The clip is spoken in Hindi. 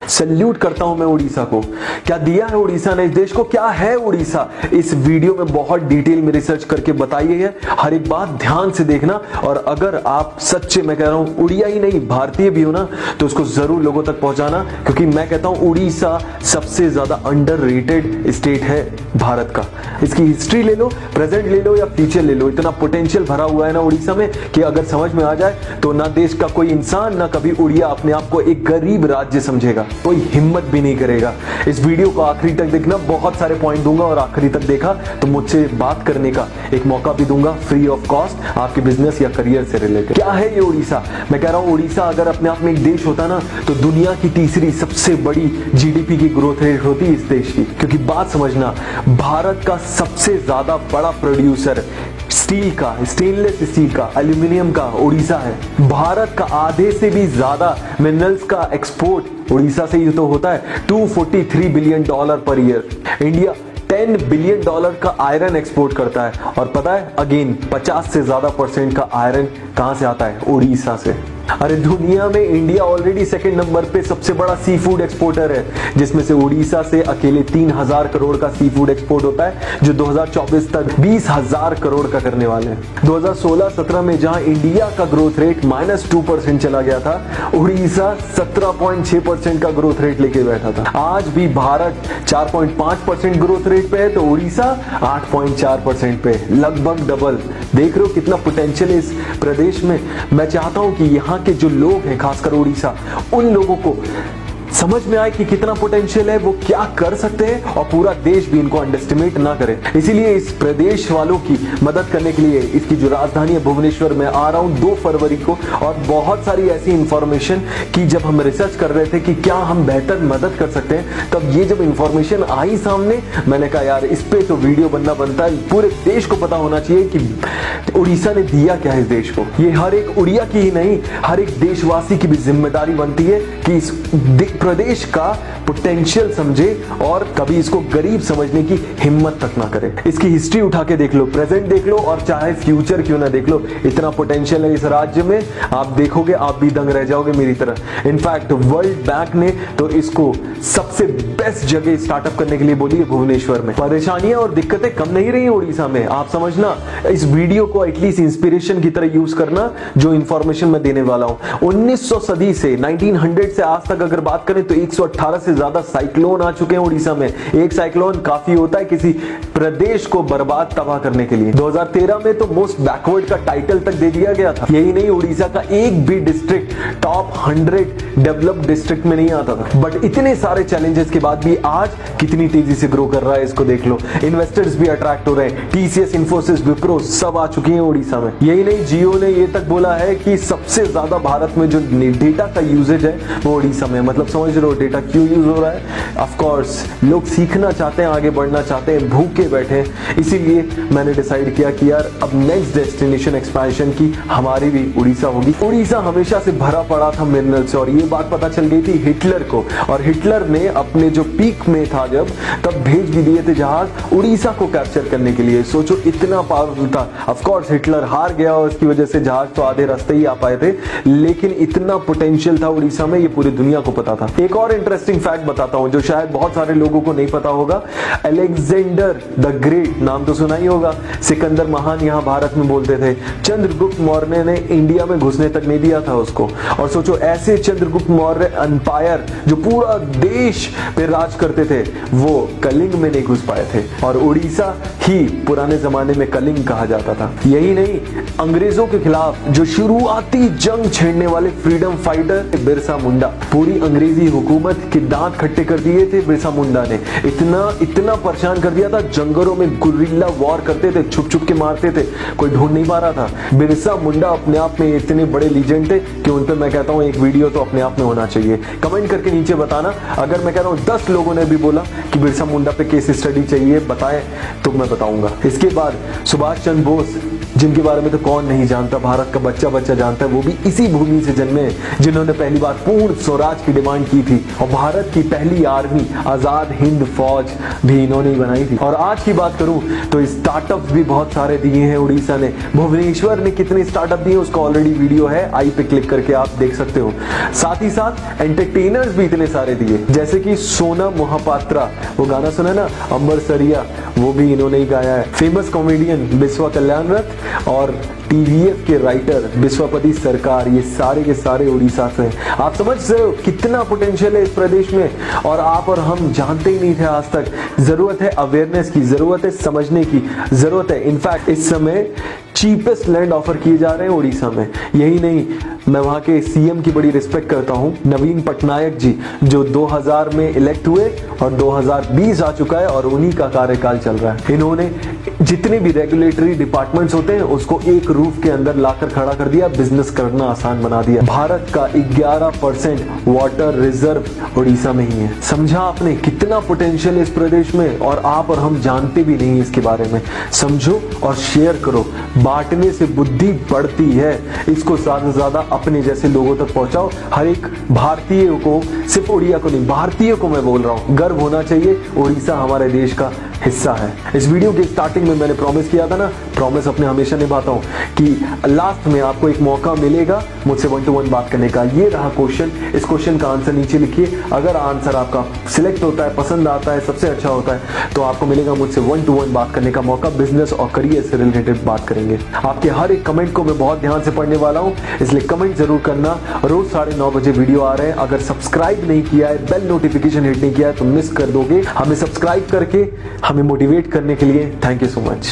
सैल्यूट करता हूं मैं उड़ीसा को। क्या दिया है उड़ीसा ने इस देश को, क्या है उड़ीसा, इस वीडियो में बहुत डिटेल में रिसर्च करके बताई है। हर एक बात ध्यान से देखना, और अगर आप सच्चे, मैं कह रहा हूं उड़िया ही नहीं भारतीय भी हो ना, तो उसको जरूर लोगों तक पहुंचाना, क्योंकि मैं कहता हूं उड़ीसा सबसे ज्यादा अंडररेटेड स्टेट है भारत का। इसकी हिस्ट्री ले लो, प्रेजेंट ले लो या फ्यूचर ले लो, इतना पोटेंशियल भरा हुआ है ना उड़ीसा में कि अगर समझ में आ जाए तो ना देश का कोई इंसान, ना कभी उड़िया अपने आप को एक गरीब राज्य समझेगा, कोई हिम्मत भी नहीं करेगा। इस वीडियो को आखिरी तक देखना, बहुत सारे पॉइंट दूंगा, और आखिरी तक देखा तो मुझसे बात करने का एक मौका भी दूंगा फ्री ऑफ कॉस्ट, आपके बिजनेस या करियर से रिलेटेड। क्या है ये उड़ीसा? मैं कह रहा हूं उड़ीसा अगर अपने आप में एक देश होता ना, तो दुनिया की तीसरी सबसे बड़ी जीडीपी की ग्रोथ रेट होती इस देश की। क्योंकि बात समझना, भारत का सबसे ज्यादा बड़ा प्रोड्यूसर स्टील का, स्टेनलेस स्टील का, एल्यूमिनियम का उड़ीसा है। भारत का आधे से भी ज्यादा मिनरल्स का एक्सपोर्ट उड़ीसा से ही तो होता है, $243 billion per year. India $10 billion का आयरन एक्सपोर्ट करता है, और पता है अगेन 50 से ज्यादा % का आयरन कहां से आता है? उड़ीसा से। अरे दुनिया में इंडिया ऑलरेडी सेकंड नंबर पे सबसे बड़ा सी फूड एक्सपोर्टर है, जिसमें से उड़ीसा से अकेले 3000 करोड़ का सी फूड एक्सपोर्ट होता है, जो 2024 तक 20,000 करोड़ का करने वाले हैं। 2016-17 में जहां इंडिया का ग्रोथ रेट -2% चला गया था, उड़ीसा 17.6% का ग्रोथ रेट लेके बैठा था। आज भी भारत 4.5% ग्रोथ रेट पे है, तो उड़ीसा 8.4% पे, लगभग डबल। देख रहे हो कितना पोटेंशियल है इस प्रदेश में। मैं चाहता हूं कि यहाँ के जो लोग हैं, खासकर उड़ीसा, उन लोगों को समझ में आए कि कितना पोटेंशियल है, वो क्या कर सकते हैं, और पूरा देश भी इनको अंडरएस्टिमेट ना करे। इसीलिए इस प्रदेश वालों की मदद करने के लिए इसकी जो राजधानी है भुवनेश्वर में आ रहा हूं 2 फरवरी को, और बहुत सारी ऐसी इंफॉर्मेशन की जब हम रिसर्च कर रहे थे कि क्या हम बेहतर मदद कर सकते हैं, तब ये जब इंफॉर्मेशन आई सामने, मैंने कहा यार इस पे तो वीडियो बनना बनता है। पूरे देश को पता होना चाहिए कि उड़ीसा ने दिया क्या है इस देश को। ये हर एक उड़िया की ही नहीं, हर एक देशवासी की भी जिम्मेदारी बनती है कि इस प्रदेश का पोटेंशियल समझे, और कभी इसको गरीब समझने की हिम्मत तक ना करे। इसकी हिस्ट्री उठा के देख लो, प्रेजेंट देख लो, और चाहे फ्यूचर क्यों ना देख लो, इतना पोटेंशियल है इस राज्य में। आप देखोगे आप भी दंग रह जाओगे मेरी तरह। इनफैक्ट वर्ल्ड बैंक ने तो इसको सबसे बेस्ट जगह स्टार्टअप करने के लिए बोली है भुवनेश्वर में। परेशानियां और दिक्कतें कम नहीं रही उड़ीसा में, आप समझना। इस वीडियो को एटलीस्ट इंस्पिरेशन की तरह यूज करना, जो इंफॉर्मेशन मैं देने वाला हूं। 1900 सदी से 1900 से आज तक अगर बात करें तो 118 से ज्यादा साइक्लोन आ चुके हैं उड़ीसा में। एक साइक्लोन काफी होता है किसी प्रदेश को बर्बाद तबाह करने के लिए। 2013 में तो मोस्ट बैकवर्ड का टाइटल तक दे दिया गया था। यही नहीं, उड़ीसा का एक भी डिस्ट्रिक्ट टॉप 100 डेवलप्ड डिस्ट्रिक्ट में नहीं आता था। बट इतने सारे चैलेंजेस के बाद भी आज कितनी तेजी से ग्रो कर रहा है, इसको देख लो। इन्वेस्टर्स भी अट्रैक्ट हो रहे हैं, टीसीएस, इंफोसिस, विप्रो सब आ चुकी हैं उड़ीसा में। यही नहीं, जियो ने ये तक बोला है कि सबसे ज्यादा भारत में जो डेटा का यूजेज है वो उड़ीसा में। मतलब समझ रहे हो डेटा क्यों यूज हो रहा है? ऑफ कोर्स लोग सीखना चाहते हैं, आगे बढ़ना चाहते हैं, भूखे बैठे हैं। इसीलिए मैंने डिसाइड किया कि यार अब नेक्स्ट डेस्टिनेशन एक्सपेंशन की हमारी भी उड़ीसा होगी। उड़ीसा हमेशा से भरा पड़ा था मिनरल से, और ये बात पता चल गई थी हिटलर को, और हिटलर ने अपने जो पीक में था जब, तब भेज भी दिए थे जहाज उड़ीसा को कैप्चर करने के लिए। सोचो इतना पावरफुल था। ऑफ कोर्स हिटलर हार गया, और इसकी वजह से जहाज तो आधे रास्ते ही आ पाए थे, लेकिन इतना पोटेंशियल था उड़ीसा में, ये पूरी दुनिया को पता था। एक और इंटरेस्टिंग फैक्ट बताता हूं जो शायद बहुत सारे लोगों को नहीं पता होगा। अलेक्जेंडर द ग्रेट नाम तो सुना ही होगा, सिकंदर महान यहां भारत में बोलते थे। चंद्रगुप्त मौर्य ने इंडिया में घुसने तक नहीं दिया था उसको। और सोचो ऐसे चंद्रगुप्त मौर्य एम्पायर जो पूरा देश पे राज करते थे, वो कलिंग में नहीं घुस पाए थे, और उड़ीसा ही पुराने जमाने में कलिंग कहा जाता था। यही नहीं, अंग्रेजों के खिलाफ जो शुरुआती जंग छेड़ने वाले फ्रीडम फाइटर बिरसा मुंडा, पूरी अंग्रेजी हुकूमत के दांत खट्टे कर दिए थे बिरसा मुंडा ने। इतना परेशान कर दिया था, जंगलों में गुरिल्ला वॉर करते थे, छुप छुप के मारते थे, कोई ढूंढ नहीं पा रहा था। बिरसा मुंडा अपने आप में इतने बड़े लीजेंड थे कि उन पे मैं कहता हूं एक वीडियो तो अपने आप में होना चाहिए। कमेंट करके नीचे बताना, अगर मैं कह रहा हूं 10 लोगों ने भी बोला कि बिरसा मुंडा पे केस स्टडी चाहिए बताएं, तो मैं बताऊंगा। इसके बाद सुभाष चंद्र बोस जिनके बारे में तो कौन नहीं जानता, भारत का बच्चा बच्चा जानता है, वो भी इसी भूमि से जन्मे जिन्होंने पहली बार पूर्ण स्वराज की डिमांड की थी और भारत की पहली आर्मी आजाद हिंद फौज भी इन्होंने ही बनाई थी। और आज की बात करूं तो स्टार्टअप्स भी बहुत सारे दिए हैं उड़ीसा ने। भुवनेश्वर ने कितने स्टार्टअप दिए उसका ऑलरेडी वीडियो है, आई पे क्लिक करके आप देख सकते हो। साथ ही साथ एंटरटेनर्स भी इतने सारे दिए, जैसे कि सोनम मोहपात्रा, वो गाना सुना ना अंबर सरिया, वो भी इन्होंने ही गाया है। फेमस कॉमेडियन बिस्वा कल्याण रथ और टीवीएफ के राइटर विश्वपति सरकार, ये सारे के सारे उड़ीसा से हैं। आप समझ रहे हो कितना पोटेंशियल है इस प्रदेश में, और आप और हम जानते ही नहीं थे आज तक। जरूरत है अवेयरनेस की, जरूरत है समझने की, जरूरत है। इनफैक्ट इस समय चीपेस्ट लैंड ऑफर किए जा रहे हैं उड़ीसा में। यही नहीं, मैं वहां के सीएम की बड़ी रिस्पेक्ट करता हूं, नवीन पटनायक जी, जो 2000 में इलेक्ट हुए और 2020 आ चुका है और उन्हीं का कार्यकाल चल रहा है। इन्होंने जितने भी रेगुलेटरी डिपार्टमेंट्स होते हैं उसको एक रूफ के अंदर लाकर खड़ा कर दिया, बिजनेस करना आसान बना दिया। भारत का 11% वाटर रिजर्व उड़ीसा में ही है। समझा आपने कितना पोटेंशियल है इस प्रदेश में, और आप और हम जानते भी नहीं इसके बारे में। समझो और शेयर करो, बांटने से बुद्धि बढ़ती है। इसको ज्यादा से ज्यादा अपने जैसे लोगों तक पहुंचाओ। हर एक भारतीय को, सिर्फ उड़िया को नहीं, भारतीय को मैं बोल रहा हूं, गर्व होना चाहिए, उड़ीसा हमारे देश का हिस्सा है। इस वीडियो के स्टार्टिंग में मैंने प्रॉमिस किया था ना, प्रॉमिस अपने हमेशा निभाता हूं कि लास्ट में आपको एक मौका मिलेगा मुझसे 1 to 1 बात करने का। ये रहा क्वेश्चन, इस क्वेश्चन का आंसर नीचे लिखिए। अगर आंसर आपका सिलेक्ट होता है, पसंद आता है, सबसे अच्छा होता है, तो आपको मिलेगा मुझसे 1 to 1 बात करने का मौका। बिजनेस और करियर से रिलेटेड बात करेंगे। आपके हर एक कमेंट को मैं बहुत ध्यान से पढ़ने वाला हूं, इसलिए कमेंट जरूर करना। रोज 9:30 बजे वीडियो आ रहे हैं। अगर सब्सक्राइब नहीं किया है, बेल नोटिफिकेशन हिट नहीं किया है तो मिस कर दोगे। हमें सब्सक्राइब करके हमें मोटिवेट करने के लिए थैंक यू सो मच।